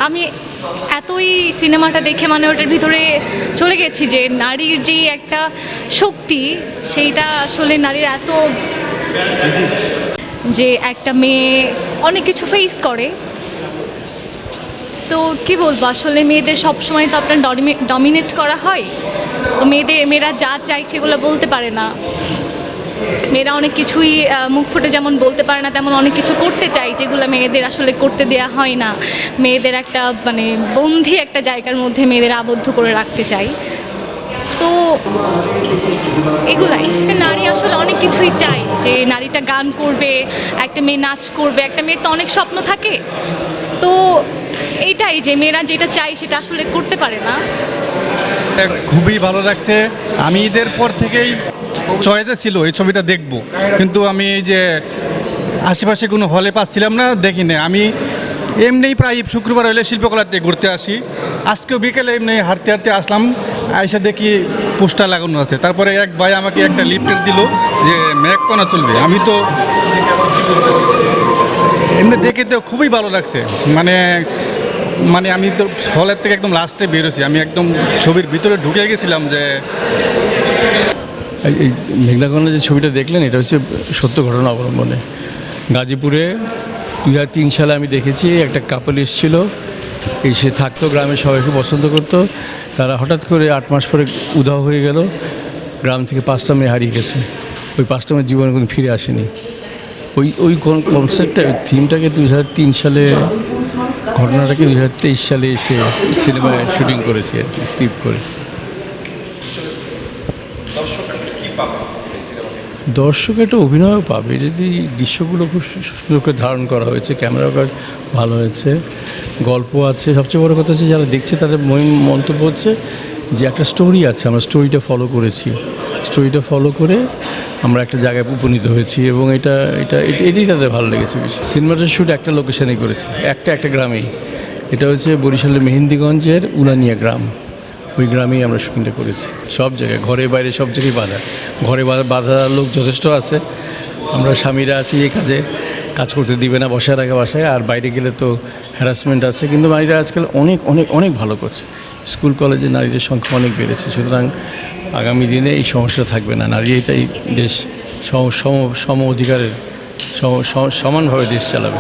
আমি এতই সিনেমাটা দেখে মানে ওটার ভিতরে চলে গেছি যে নারীর যে একটা শক্তি সেইটা আসলে নারীর এত যে একটা মেয়ে অনেক কিছু ফেস করে। তো কী বলবো, আসলে মেয়েদের সবসময় তো আপনার ডমিনেট করা হয়। তো মেয়েরা যা চায় সেগুলো বলতে পারে না। মেয়েরা অনেক কিছুই মুখ ফুটে যেমন বলতে পারে না, তেমন অনেক কিছু করতে চায় যেগুলো মেয়েদের আসলে করতে দেয়া হয় না। মেয়েদের একটা মানে বন্দি একটা জায়গার মধ্যে মেয়েদের আবদ্ধ করে রাখতে চাই। তো এগুলাই একটা নারী আসলে অনেক কিছুই চায়, যে নারীটা গান করবে, একটা মেয়ে নাচ করবে, একটা মেয়ের তো অনেক স্বপ্ন থাকে। তো এইটাই যে মেয়েরা যেটা চায় সেটা আসলে করতে পারে না। খুবই ভালো লাগছে। আমি ঈদের পর থেকেই চয়েসে ছিল এই ছবিটা দেখব, কিন্তু আমি এই যে আশেপাশে কোনো হলে পাচ্ছিলাম না, দেখিনি। আমি এমনিই প্রায় শুক্রবার হলে শিল্পকলাতে ঘুরতে আসি। আজকেও বিকেলে এমনি হাঁটতে হাঁটতে আসলাম, আইসা দেখি পোস্টার লাগানো আছে। তারপরে এক ভাই আমাকে একটা লিফলেট দিল যে ম্যাক কোনা চলবে। আমি তো এমনি দেখে তো খুবই ভালো লাগছে। মানে আমি তো হলের থেকে একদম লাস্টে বেরোছি, আমি একদম ছবির ভিতরে ঢুকে গেছিলাম। যে এই মেঘনাগঞ্জে যে ছবিটা দেখলেন, এটা হচ্ছে সত্য ঘটনা অবলম্বনে। গাজীপুরে 2003 সালে আমি দেখেছি, একটা কাপল এসেছিল, এসে থাকতো, গ্রামে সবাইকে পছন্দ করতো। তারা হঠাৎ করে 8 মাস পরে উধাও হয়ে গেল। গ্রাম থেকে 5টা মেয়ে হারিয়ে গেছে। ওই 5টা মেয়ের জীবনে কোনো ফিরে আসেনি। ওই কনসেপ্টটা, ওই থিমটাকে 2003 সালে, ঘটনাটাকে 2023 সালে এসে সিনেমায় শুটিং করেছে আর কি, স্ক্রিপ্ট করে। দর্শক একটা অভিনয়ও পাবে যদি দৃশ্যগুলো খুব সুন্দর করে ধারণ করা হয়েছে, ক্যামেরা ভালো হয়েছে, গল্প আছে। সবচেয়ে বড় কথা হচ্ছে যারা দেখছে তাদের মন্তব্য হচ্ছে যে একটা স্টোরি আছে, আমরা স্টোরিটা ফলো করেছি, স্টোরিটা ফলো করে আমরা একটা জায়গায় উপনীত হয়েছি, এবং এটাই তাদের ভালো লেগেছে বেশি। সিনেমাটার শ্যুট একটা লোকেশনেই করেছি, একটা গ্রামেই। এটা হচ্ছে বরিশালের মেহেন্দিগঞ্জের উলানিয়া গ্রাম। ওই গ্রামেই আমরা শুটিংটা করেছি। সব জায়গায়, ঘরে বাইরে সব জায়গায় বাধা। ঘরে বাধা লোক যথেষ্ট আছে। আমরা স্বামীরা আছি এই কাজে, কাজ করতে দিবে না, বসায় রাখে বাসায়। আর বাইরে গেলে তো হ্যারাসমেন্ট আছে, কিন্তু নারীরা আজকাল অনেক অনেক অনেক ভালো করছে। স্কুল কলেজে নারীদের সংখ্যা অনেক বেড়েছে। সুতরাং আগামী দিনে এই সমস্যা থাকবে না। নারী এটাই দেশ সম অধিকারের সমানভাবে দেশ চালাবে।